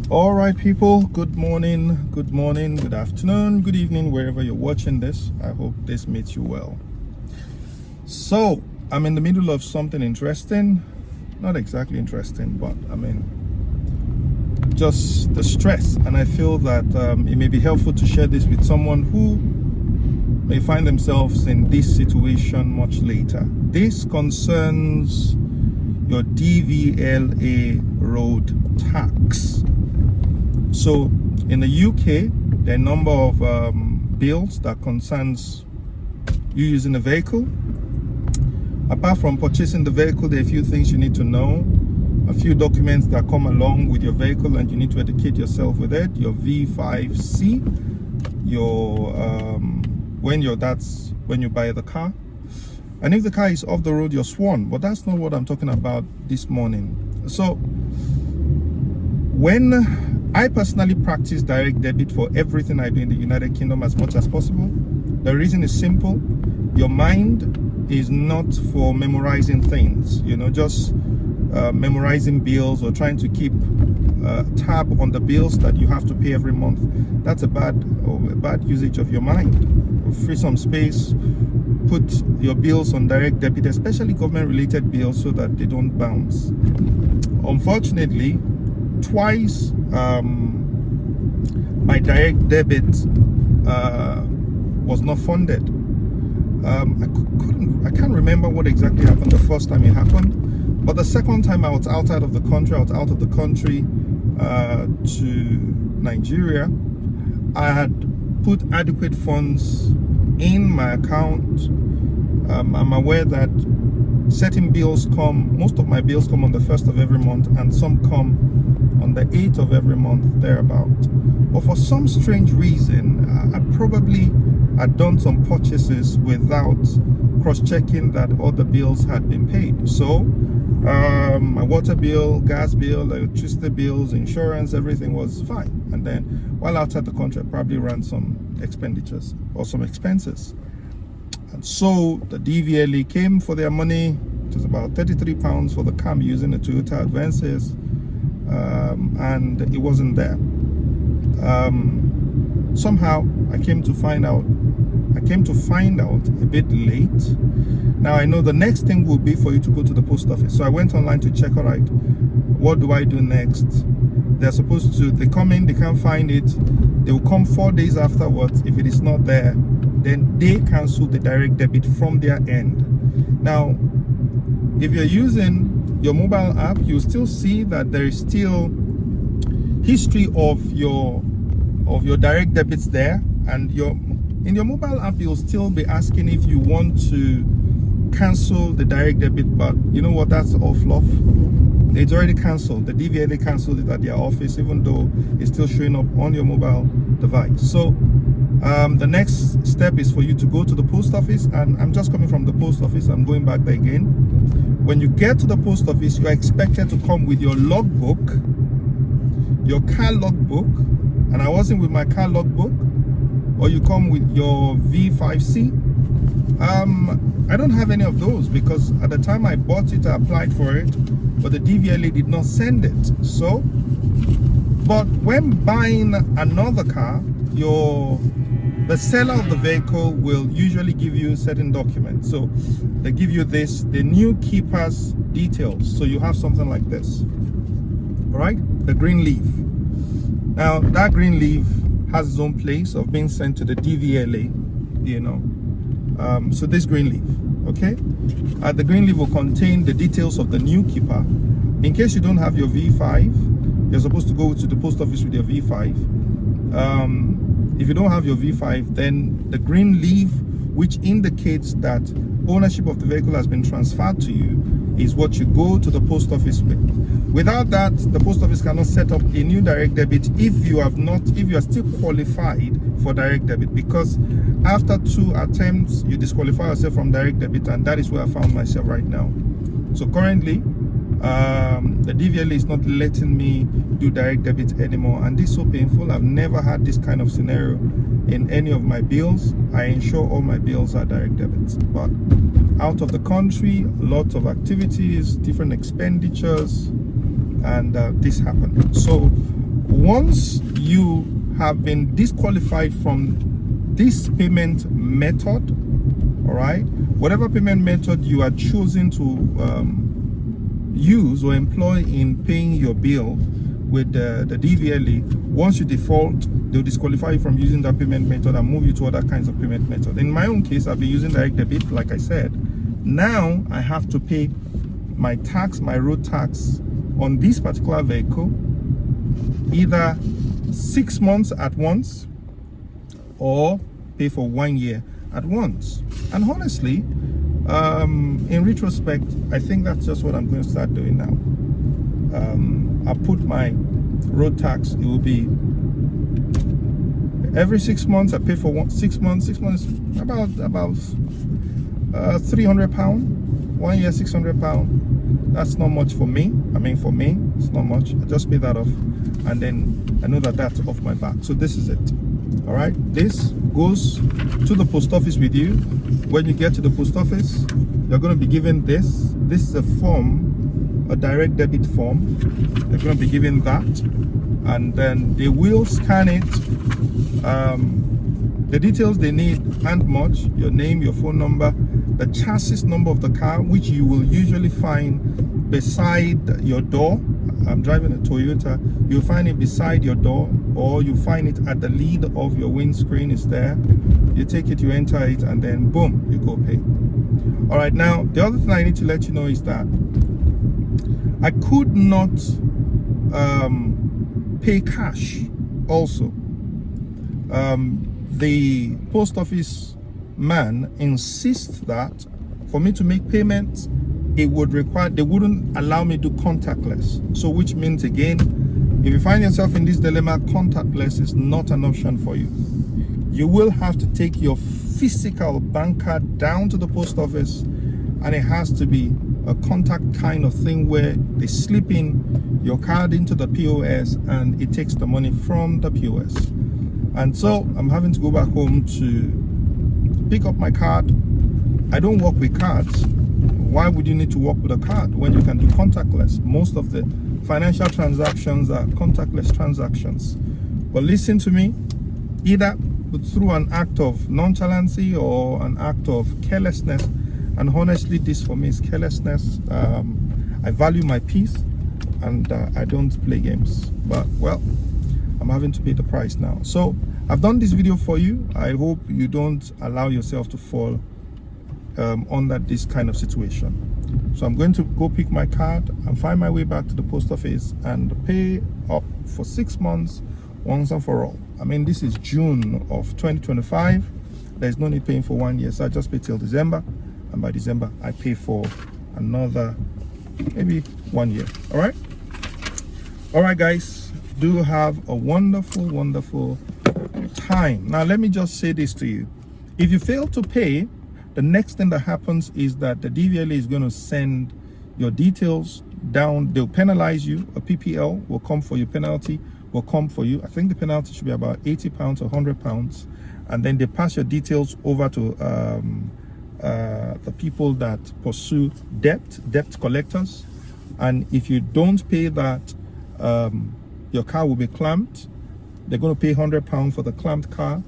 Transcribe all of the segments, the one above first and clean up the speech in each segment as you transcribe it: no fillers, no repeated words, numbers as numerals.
All right, people, good morning, good afternoon, good evening, wherever you're watching this. I hope this meets you well. So, I'm in the middle of something interesting. Not exactly interesting, but just the stress. And I feel that it may be helpful to share this with someone who may find themselves in this situation much later. This concerns your DVLA road tax. So in the UK, there are a number of bills that concerns you using a vehicle. Apart from purchasing the vehicle, there are a few things you need to know, a few documents that come along with your vehicle, and you need to educate yourself with it. Your V5C, your when you buy the car, and if the car is off the road, you're sworn. But that's not what I'm talking about this morning. So when I personally practice direct debit for everything I do in the United Kingdom as much as possible. The reason is simple. Your mind is not for memorizing things, just memorizing bills or trying to keep tab on the bills that you have to pay every month. That's a bad usage of your mind. Free some space, put your bills on direct debit, especially government related bills, so that they don't bounce. Unfortunately, twice my direct debit was not funded. I can't remember what exactly happened the first time it happened, but the second time I was outside of the country, to Nigeria. I had put adequate funds in my account. I'm aware that certain bills most of my bills come on the 1st of every month, and some come on the 8th of every month, thereabout. But for some strange reason, I probably had done some purchases without cross-checking that all the bills had been paid. So my water bill, gas bill, electricity bills, insurance, everything was fine. And then while outside the country, I probably ran some expenditures or some expenses. And so the DVLA came for their money. It was about £33 for the car I'm using, a Toyota Advances, and it wasn't there. Somehow I came to find out a bit late. Now I know the next thing will be for you to go to the post office. So I went online to check, all right, what do I do next? They come in, they can't find it. They will come 4 days afterwards. If it is not there, then they cancel the direct debit from their end. Now, if you're using your mobile app, you'll still see that there is still history of your direct debits there, and in your mobile app you'll still be asking if you want to cancel the direct debit. But you know what, that's all fluff. It's already cancelled. The DVLA cancelled it at their office, even though it's still showing up on your mobile device. So the next step is for you to go to the post office, and I'm just coming from the post office. I'm going back there again. When you get to the post office, you are expected to come with your logbook, your car logbook, and I wasn't with my car logbook, or you come with your V5C. I don't have any of those because at the time I bought it, I applied for it, but the DVLA did not send it. So, but when buying another car, the seller of the vehicle will usually give you certain documents. So they give you the new keeper's details. So you have something like this, all right? The green leaf. Now that green leaf has its own place of being sent to the DVLA, so this green leaf, okay? The green leaf will contain the details of the new keeper. In case you don't have your V5, you're supposed to go to the post office with your V5. If you don't have your V5, then the green leaf, which indicates that ownership of the vehicle has been transferred to you, is what you go to the post office with. Without that, the post office cannot set up a new direct debit if you are still qualified for direct debit, because after 2 attempts you disqualify yourself from direct debit, and that is where I found myself right now. So currently the DVLA is not letting me do direct debit anymore, and this is so painful. I've never had this kind of scenario in any of my bills. I ensure all my bills are direct debits, but out of the country, lots of activities, different expenditures, and this happened. So Once you have been disqualified from this payment method, all right, whatever payment method you are choosing to use or employ in paying your bill with the DVLA, once you default, they'll disqualify you from using that payment method and move you to other kinds of payment method. In my own case, I've been using direct debit, like I said. Now I have to pay my tax, my road tax on this particular vehicle, either 6 months at once or pay for 1 year at once. And honestly, in retrospect, I think that's just what I'm going to start doing now. I'll put my road tax, it will be every 6 months. I pay for 6 months. 6 months, about £300. 1 year, £600. That's not much for me. I mean, for me, it's not much. I just pay that off, and then I know that that's off my back. So this is it. All right. This goes to the post office with you. When you get to the post office, you're going to be given this. This is a form, a direct debit form. They're going to be given that, and then they will scan it. The details they need aren't much: your name, your phone number, the chassis number of the car, which you will usually find beside your door. I'm driving a Toyota. You'll find it beside your door, or you find it at the lid of your windscreen. It's there. You take it, you enter it, and then boom, you go pay. All right. Now, the other thing I need to let you know is that I could not pay cash also. The post office man insists that for me to make payments, it would require, they wouldn't allow me to do contactless. So which means, again, if you find yourself in this dilemma, contactless is not an option for you. You will have to take your physical bank card down to the post office, and it has to be a contact kind of thing where they slip in your card into the POS and it takes the money from the POS. And so I'm having to go back home to pick up my card. I don't work with cards. Why would you need to work with a card when you can do contactless? Most of the financial transactions are contactless transactions. But listen to me, either through an act of nonchalancy or an act of carelessness, and honestly, this for me is carelessness. I value my peace, and I don't play games. But, well, I'm having to pay the price now. So I've done this video for you. I hope you don't allow yourself to fall under this kind of situation. So I'm going to go pick my card and find my way back to the post office and pay up for 6 months once and for all. I mean, this is June of 2025. There's no need paying for 1 year, so I just pay till December, and by December I pay for another maybe 1 year. All right guys, do have a wonderful time. Now let me just say this to you: if you fail to pay, the next thing that happens is that the DVLA is going to send your details down. They'll penalize you. A PPL will come for your penalty, will come for you. I think the penalty should be about £80 or £100, and then they pass your details over to the people that pursue debt collectors. And if you don't pay that, your car will be clamped. They're going to pay £100 for the clamped car,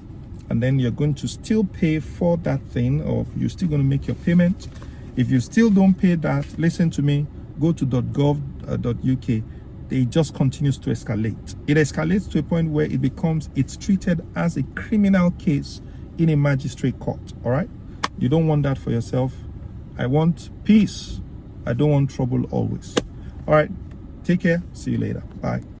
and then you're going to still pay for that thing, or you're still going to make your payment. If you still don't pay that, listen to me, go to .gov.uk. It just continues to escalate. It escalates to a point where it's treated as a criminal case in a magistrate court. All right, you don't want that for yourself. I want peace. I don't want trouble always. All right, take care. See you later. Bye.